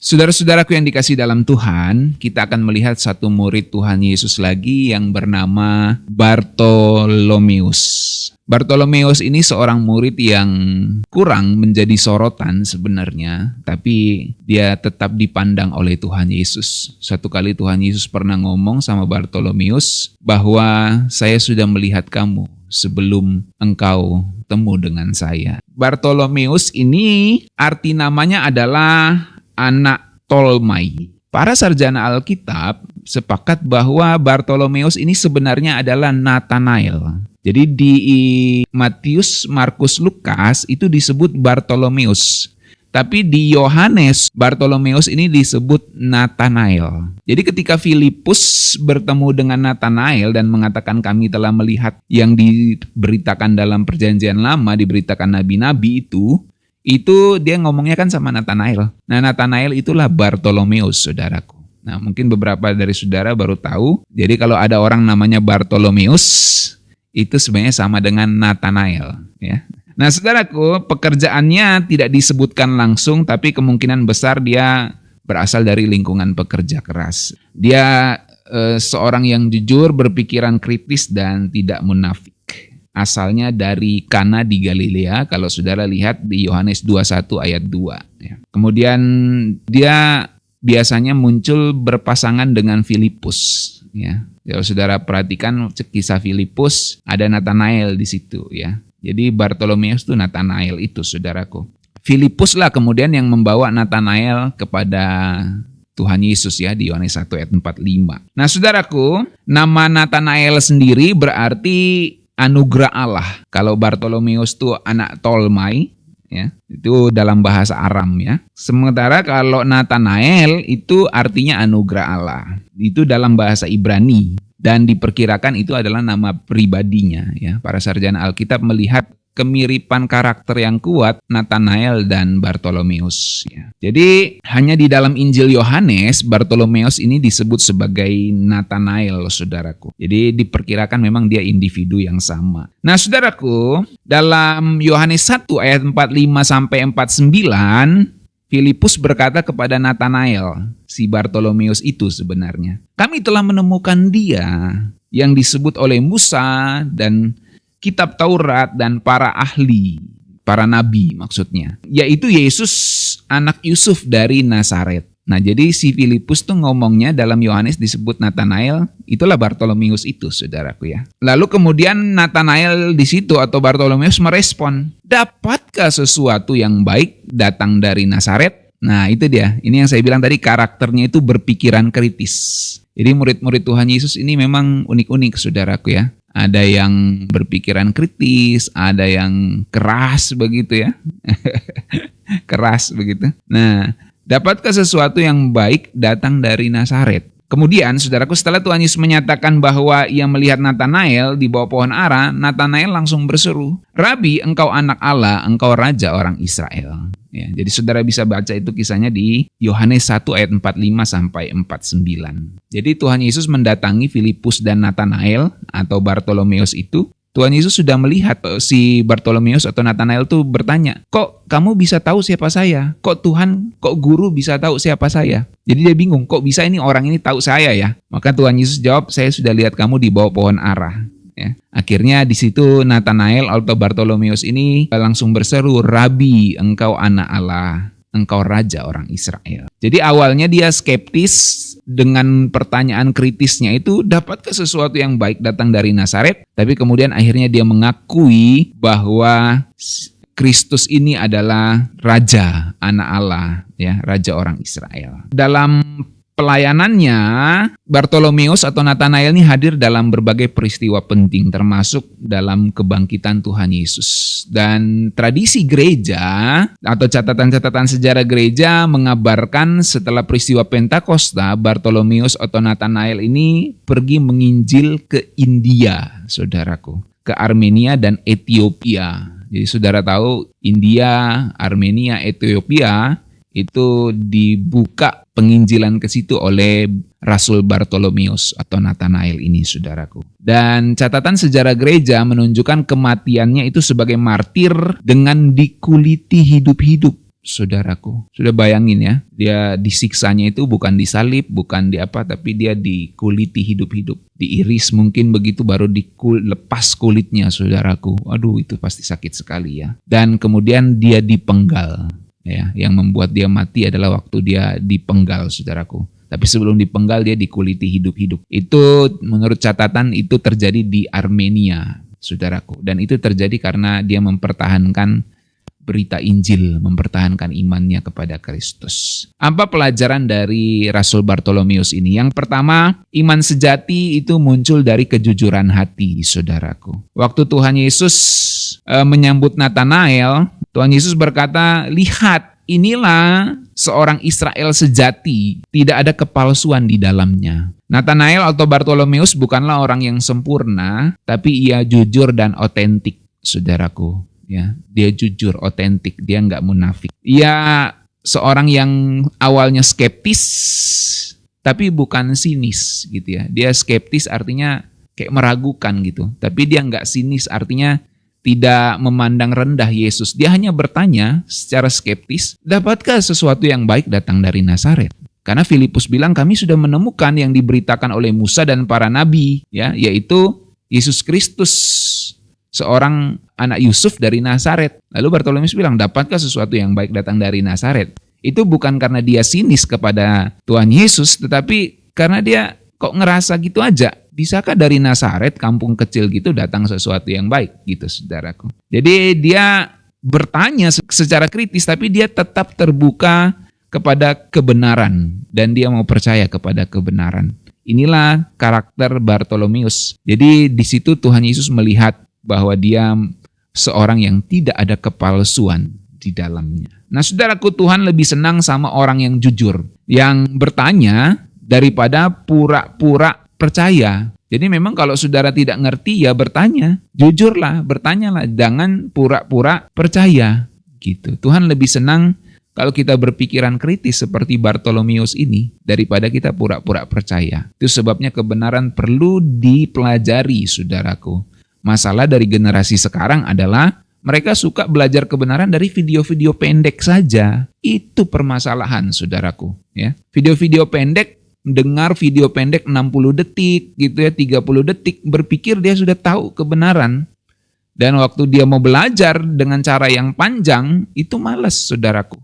Saudara-saudaraku yang dikasihi dalam Tuhan, kita akan melihat satu murid Tuhan Yesus lagi yang bernama Bartolomeus. Bartolomeus ini seorang murid yang kurang menjadi sorotan sebenarnya, tapi dia tetap dipandang oleh Tuhan Yesus. Suatu kali Tuhan Yesus pernah ngomong sama Bartolomeus bahwa saya sudah melihat kamu sebelum engkau temu dengan saya. Bartolomeus ini arti namanya adalah anak Tolmai. Para sarjana Alkitab sepakat bahwa Bartolomeus ini sebenarnya adalah Nathanael. Jadi di Matius, Markus, Lukas itu disebut Bartolomeus. Tapi di Yohanes, Bartolomeus ini disebut Nathanael. Jadi ketika Filipus bertemu dengan Nathanael dan mengatakan kami telah melihat yang diberitakan dalam perjanjian lama, diberitakan nabi-nabi itu dia ngomongnya kan sama Nathanael. Nah, Nathanael itulah Bartolomeus, saudaraku. Nah, mungkin beberapa dari saudara baru tahu. Jadi kalau ada orang namanya Bartolomeus, itu sebenarnya sama dengan Nathanael, ya. Nah, saudaraku, pekerjaannya tidak disebutkan langsung, tapi kemungkinan besar dia berasal dari lingkungan pekerja keras. Dia seorang yang jujur, berpikiran kritis, dan tidak munafik. Asalnya dari Kana di Galilea, kalau saudara lihat di Yohanes 21 ayat 2. Ya. Kemudian dia biasanya muncul berpasangan dengan Filipus. Ya. Kalau saudara perhatikan kisah Filipus, ada Nathanael di situ, ya. Jadi Bartolomeus itu Nathanael itu, saudaraku. Filipus lah kemudian yang membawa Nathanael kepada Tuhan Yesus, ya, di Yohanes 1 ayat 45. Nah, saudaraku, nama Nathanael sendiri berarti anugerah Allah. Kalau Bartolomeus itu anak Tolmai, ya, itu dalam bahasa Aram, ya. Sementara kalau Nathanael itu artinya anugerah Allah. Itu dalam bahasa Ibrani dan diperkirakan itu adalah nama pribadinya, ya. Para sarjana Alkitab melihat kemiripan karakter yang kuat Nathanael dan Bartolomeus, ya. Jadi hanya di dalam Injil Yohanes Bartolomeus ini disebut sebagai Nathanael, saudaraku. Jadi diperkirakan memang dia individu yang sama. Nah, saudaraku, dalam Yohanes 1 ayat 45 sampai 49, Filipus berkata kepada Nathanael, si Bartolomeus itu sebenarnya, kami telah menemukan dia yang disebut oleh Musa dan Kitab Taurat dan para ahli, para nabi maksudnya, yaitu Yesus anak Yusuf dari Nazaret. Nah, jadi si Filipus tuh ngomongnya dalam Yohanes disebut Nathanael, itulah Bartolomeus itu, saudaraku, ya. Lalu kemudian Nathanael di situ atau Bartolomeus merespon, dapatkah sesuatu yang baik datang dari Nazaret? Nah, itu dia. Ini yang saya bilang tadi, karakternya itu berpikiran kritis. Jadi murid-murid Tuhan Yesus ini memang unik-unik, saudaraku, ya. Ada yang berpikiran kritis, ada yang keras begitu, ya. Keras begitu. Nah, dapatkah sesuatu yang baik datang dari Nazaret? Kemudian, saudaraku, setelah Tuhan Yesus menyatakan bahwa ia melihat Nathanael di bawah pohon ara, Nathanael langsung berseru, Rabi, engkau anak Allah, engkau raja orang Israel. Ya, jadi saudara bisa baca itu kisahnya di Yohanes 1 ayat 45 sampai 49. Jadi Tuhan Yesus mendatangi Filipus dan Nathanael atau Bartolomeus itu. Tuhan Yesus sudah melihat si Bartolomeus atau Nathanael tuh bertanya, kok kamu bisa tahu siapa saya? Kok Tuhan, kok guru bisa tahu siapa saya? Jadi dia bingung, kok bisa ini orang ini tahu saya, ya? Maka Tuhan Yesus jawab, saya sudah lihat kamu di bawah pohon ara. Ya. Akhirnya di situ Nathanael atau Bartolomeus ini langsung berseru, Rabi, engkau anak Allah, engkau raja orang Israel. Jadi awalnya dia skeptis dengan pertanyaan kritisnya itu, dapatkah sesuatu yang baik datang dari Nazaret? Tapi kemudian akhirnya dia mengakui bahwa Kristus ini adalah raja, anak Allah, ya, raja orang Israel. Dalam pelayanannya, Bartolomeus atau Nathanael ini hadir dalam berbagai peristiwa penting, termasuk dalam kebangkitan Tuhan Yesus. Dan tradisi gereja atau catatan-catatan sejarah gereja mengabarkan setelah peristiwa Pentakosta, Bartolomeus atau Nathanael ini pergi menginjil ke India, saudaraku, ke Armenia dan Ethiopia. Jadi saudara tahu India, Armenia, Ethiopia itu dibuka penginjilan ke situ oleh Rasul Bartolomeus atau Nathanael ini, saudaraku. Dan catatan sejarah gereja menunjukkan kematiannya itu sebagai martir dengan dikuliti hidup-hidup. saudaraku. Sudah bayangin ya, dia disiksanya itu bukan disalib, bukan di apa, tapi dia dikuliti hidup-hidup. Diiris mungkin begitu baru dilepas kulitnya, saudaraku. Aduh, itu pasti sakit sekali ya. Dan kemudian dia dipenggal. Ya, yang membuat dia mati adalah waktu dia dipenggal, saudaraku. Tapi sebelum dipenggal dia dikuliti hidup-hidup. Itu menurut catatan itu terjadi di Armenia, saudaraku. Dan itu terjadi karena dia mempertahankan berita Injil, mempertahankan imannya kepada Kristus. Apa pelajaran dari Rasul Bartolomeus ini? Yang pertama, iman sejati itu muncul dari kejujuran hati, saudaraku. Waktu Tuhan Yesus menyambut Natanael, Tuhan Yesus berkata, "Lihat, inilah seorang Israel sejati, tidak ada kepalsuan di dalamnya." Natanael atau Bartolomeus bukanlah orang yang sempurna, tapi ia jujur dan otentik, saudaraku. Ya, dia jujur, otentik, dia nggak munafik. Ia seorang yang awalnya skeptis, tapi bukan sinis gitu ya. Dia skeptis artinya kayak meragukan gitu, tapi dia nggak sinis artinya tidak memandang rendah Yesus. Dia hanya bertanya secara skeptis, dapatkah sesuatu yang baik datang dari Nazaret? Karena Filipus bilang kami sudah menemukan yang diberitakan oleh Musa dan para nabi, ya, yaitu Yesus Kristus, seorang anak Yusuf dari Nazaret. Lalu Bartolomeus bilang, dapatkah sesuatu yang baik datang dari Nazaret? Itu bukan karena dia sinis kepada Tuhan Yesus, tetapi karena dia kok ngerasa gitu aja. Bisakah dari Nazaret, kampung kecil gitu, datang sesuatu yang baik gitu, saudaraku. Jadi dia bertanya secara kritis, tapi dia tetap terbuka kepada kebenaran. Dan dia mau percaya kepada kebenaran. Inilah karakter Bartolomeus. Jadi di situ Tuhan Yesus melihat bahwa dia seorang yang tidak ada kepalsuan di dalamnya. Nah, saudaraku, Tuhan lebih senang sama orang yang jujur, yang bertanya daripada pura-pura percaya. Jadi memang kalau saudara tidak ngerti ya bertanya, jujurlah, bertanyalah, jangan pura-pura percaya gitu. Tuhan lebih senang kalau kita berpikiran kritis seperti Bartolomeus ini daripada kita pura-pura percaya. Itu sebabnya kebenaran perlu dipelajari, saudaraku. Masalah dari generasi sekarang adalah mereka suka belajar kebenaran dari video-video pendek saja. Itu permasalahan, saudaraku. Ya, video-video pendek, dengar video pendek 60 detik, gitu ya, 30 detik, berpikir dia sudah tahu kebenaran. Dan waktu dia mau belajar dengan cara yang panjang, itu malas, saudaraku.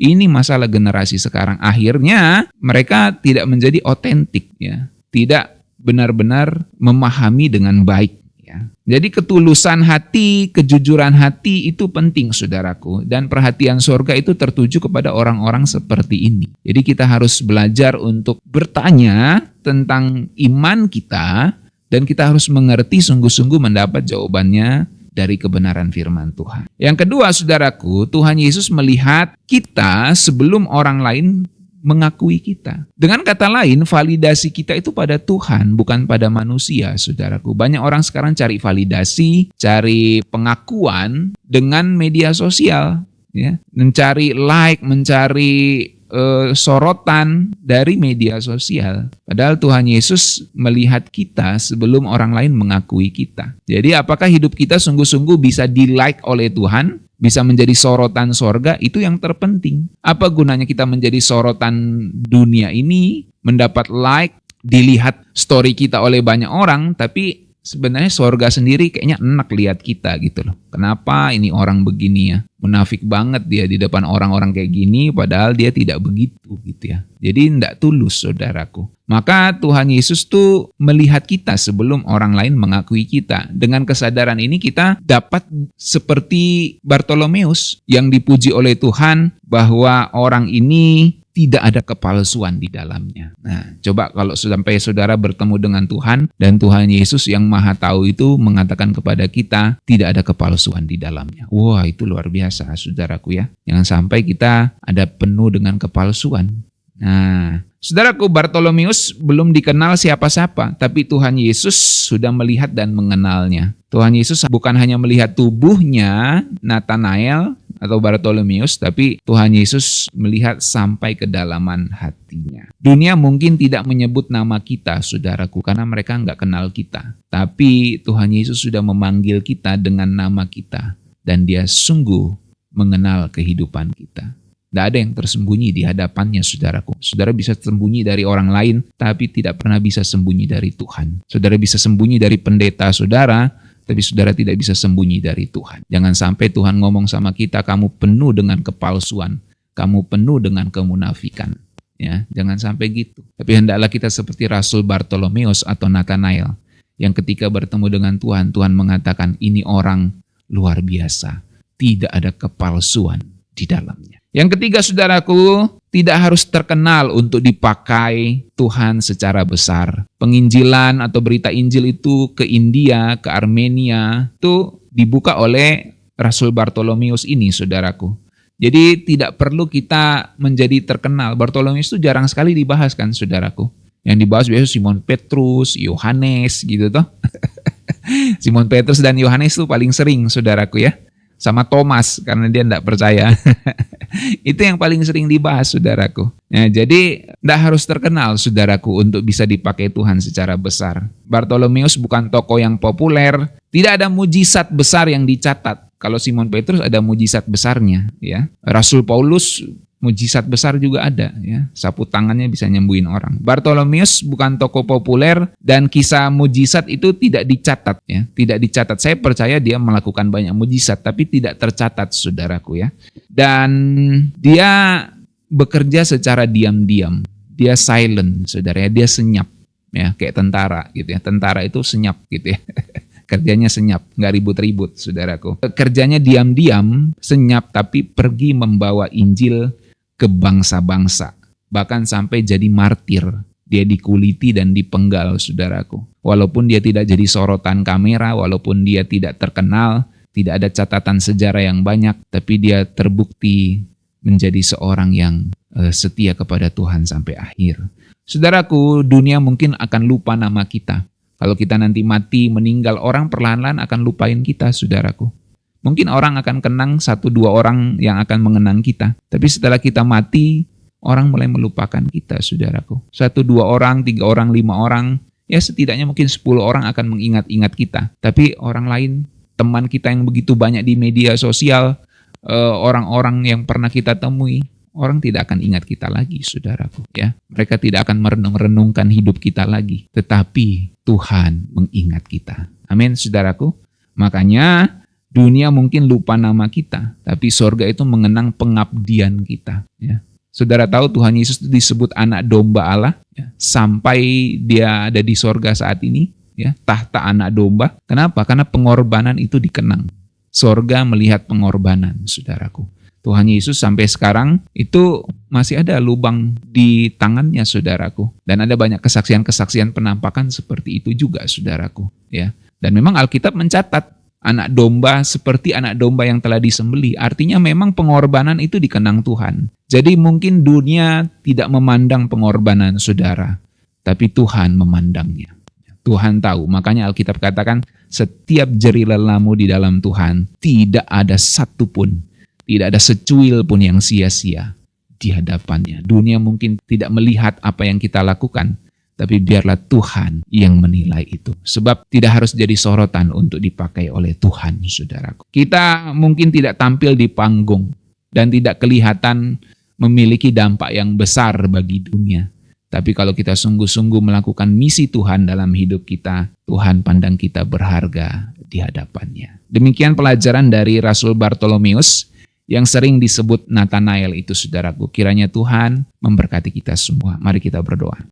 Ini masalah generasi sekarang. Akhirnya mereka tidak menjadi otentik, ya, tidak benar-benar memahami dengan baik. Ya. Jadi ketulusan hati, kejujuran hati itu penting, saudaraku. Dan perhatian surga itu tertuju kepada orang-orang seperti ini. Jadi kita harus belajar untuk bertanya tentang iman kita, dan kita harus mengerti sungguh-sungguh mendapat jawabannya dari kebenaran firman Tuhan. Yang kedua, saudaraku, Tuhan Yesus melihat kita sebelum orang lain mengakui kita. Dengan kata lain, validasi kita itu pada Tuhan, bukan pada manusia, saudaraku. Banyak orang sekarang cari validasi, cari pengakuan dengan media sosial, ya, mencari like, mencari sorotan dari media sosial. Padahal Tuhan Yesus melihat kita sebelum orang lain mengakui kita. Jadi apakah hidup kita sungguh-sungguh bisa di-like oleh Tuhan? Bisa menjadi sorotan sorga, itu yang terpenting. Apa gunanya kita menjadi sorotan dunia ini, mendapat like, dilihat story kita oleh banyak orang, tapi sebenarnya sorga sendiri kayaknya enak lihat kita gitu loh. Kenapa ini orang begini ya? Munafik banget dia di depan orang-orang kayak gini, padahal dia tidak begitu gitu ya. Jadi tidak tulus, saudaraku. Maka Tuhan Yesus tuh melihat kita sebelum orang lain mengakui kita. Dengan kesadaran ini kita dapat seperti Bartolomeus yang dipuji oleh Tuhan bahwa orang ini tidak ada kepalsuan di dalamnya. Nah, coba kalau sampai saudara bertemu dengan Tuhan dan Tuhan Yesus yang Maha Tahu itu mengatakan kepada kita tidak ada kepalsuan di dalamnya. Wah, itu luar biasa, saudaraku ya. Jangan sampai kita ada penuh dengan kepalsuan. Nah, saudaraku, Bartolomeus belum dikenal siapa-siapa, tapi Tuhan Yesus sudah melihat dan mengenalnya. Tuhan Yesus bukan hanya melihat tubuhnya Natanael atau Bartolomeus, tapi Tuhan Yesus melihat sampai kedalaman hatinya. Dunia mungkin tidak menyebut nama kita, saudaraku, karena mereka nggak kenal kita. Tapi Tuhan Yesus sudah memanggil kita dengan nama kita, dan Dia sungguh mengenal kehidupan kita. Tidak ada yang tersembunyi di hadapannya, saudaraku. Saudara bisa sembunyi dari orang lain, tapi tidak pernah bisa sembunyi dari Tuhan. Saudara bisa sembunyi dari pendeta saudara, tapi saudara tidak bisa sembunyi dari Tuhan. Jangan sampai Tuhan ngomong sama kita, kamu penuh dengan kepalsuan, kamu penuh dengan kemunafikan. Ya, jangan sampai gitu. Tapi hendaklah kita seperti Rasul Bartolomeus atau Nathanael, yang ketika bertemu dengan Tuhan, Tuhan mengatakan, ini orang luar biasa, tidak ada kepalsuan di dalamnya. Yang ketiga, saudaraku, tidak harus terkenal untuk dipakai Tuhan secara besar. Penginjilan atau berita Injil itu ke India, ke Armenia, itu dibuka oleh Rasul Bartolomeus ini, saudaraku. Jadi tidak perlu kita menjadi terkenal. Bartolomeus itu jarang sekali dibahas kan, saudaraku. Yang dibahas biasanya Simon Petrus, Yohanes gitu toh. Simon Petrus dan Yohanes itu paling sering, saudaraku ya. Sama Thomas karena dia tidak percaya. Itu yang paling sering dibahas, saudaraku. Nah, jadi tidak harus terkenal, saudaraku, untuk bisa dipakai Tuhan secara besar. Bartolomeus bukan tokoh yang populer, tidak ada mujizat besar yang dicatat. Kalau Simon Petrus ada mujizat besarnya, ya. Rasul Paulus mujizat besar juga ada, ya. Sapu tangannya bisa nyembuhin orang. Bartolomeus bukan tokoh populer dan kisah mujizat itu tidak dicatat, ya. Tidak dicatat. Saya percaya dia melakukan banyak mujizat tapi tidak tercatat, saudaraku ya. Dan dia bekerja secara diam-diam. Dia silent, saudara ya. Dia senyap, ya, kayak tentara gitu ya. Tentara itu senyap gitu ya. Kerjanya senyap, nggak ribut-ribut, saudaraku. Kerjanya diam-diam, senyap, tapi pergi membawa Injil ke bangsa-bangsa. Bahkan sampai jadi martir. Dia dikuliti dan dipenggal, saudaraku. Walaupun dia tidak jadi sorotan kamera, walaupun dia tidak terkenal, tidak ada catatan sejarah yang banyak, tapi dia terbukti menjadi seorang yang setia kepada Tuhan sampai akhir. Saudaraku, dunia mungkin akan lupa nama kita. Kalau kita nanti mati, meninggal, orang perlahan-lahan akan lupain kita, saudaraku. Mungkin orang akan kenang 1-2 orang yang akan mengenang kita. Tapi setelah kita mati, orang mulai melupakan kita, saudaraku. 1-2 orang, 3 orang, 5 orang, ya setidaknya mungkin 10 orang akan mengingat-ingat kita. Tapi orang lain, teman kita yang begitu banyak di media sosial, orang-orang yang pernah kita temui, orang tidak akan ingat kita lagi, saudaraku. Ya, mereka tidak akan merenung-renungkan hidup kita lagi. Tetapi Tuhan mengingat kita. Amin, saudaraku. Makanya dunia mungkin lupa nama kita, tapi sorga itu mengenang pengabdian kita. Ya. Saudara tahu Tuhan Yesus itu disebut anak domba Allah, ya, sampai dia ada di sorga saat ini, ya, tahta anak domba. Kenapa? Karena pengorbanan itu dikenang. Sorga melihat pengorbanan, saudaraku. Tuhan Yesus sampai sekarang itu masih ada lubang di tangannya, saudaraku. Dan ada banyak kesaksian-kesaksian penampakan seperti itu juga, saudaraku. Ya. Dan memang Alkitab mencatat anak domba seperti anak domba yang telah disembelih. Artinya memang pengorbanan itu dikenang Tuhan. Jadi mungkin dunia tidak memandang pengorbanan saudara, tapi Tuhan memandangnya. Tuhan tahu, makanya Alkitab katakan setiap jeri lelamu di dalam Tuhan tidak ada satupun, tidak ada secuil pun yang sia-sia di hadapannya. Dunia mungkin tidak melihat apa yang kita lakukan, tapi biarlah Tuhan yang menilai itu. Sebab tidak harus jadi sorotan untuk dipakai oleh Tuhan, saudaraku. Kita mungkin tidak tampil di panggung dan tidak kelihatan memiliki dampak yang besar bagi dunia. Tapi kalau kita sungguh-sungguh melakukan misi Tuhan dalam hidup kita, Tuhan pandang kita berharga di hadapannya. Demikian pelajaran dari Rasul Bartolomeus yang sering disebut Nathanael itu, saudaraku. Kiranya Tuhan memberkati kita semua. Mari kita berdoa.